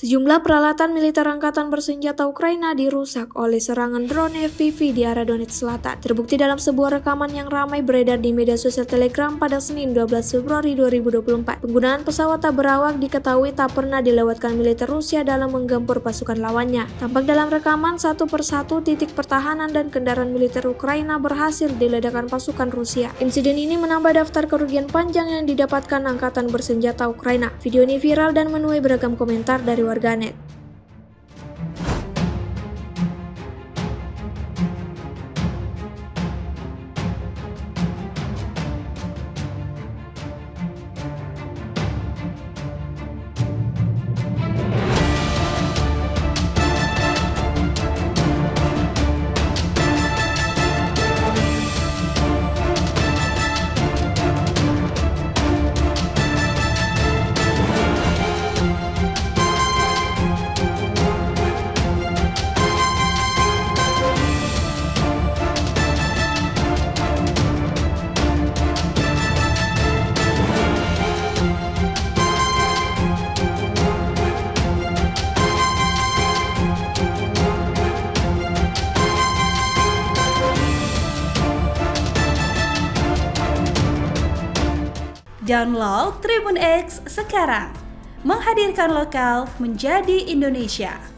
Sejumlah peralatan militer angkatan bersenjata Ukraina dirusak oleh serangan drone FPV di arah Donetsk Selatan. Terbukti dalam sebuah rekaman yang ramai beredar di media sosial Telegram pada Senin 12 Februari 2024. Penggunaan pesawat tak berawak diketahui tak pernah dilewatkan militer Rusia dalam menggempur pasukan lawannya. Tampak dalam rekaman satu persatu titik pertahanan dan kendaraan militer Ukraina berhasil diledakkan pasukan Rusia. Insiden ini menambah daftar kerugian panjang yang didapatkan angkatan bersenjata Ukraina. Video ini viral dan menuai beragam komentar dari warganet. Download Tribun X sekarang, menghadirkan lokal menjadi Indonesia.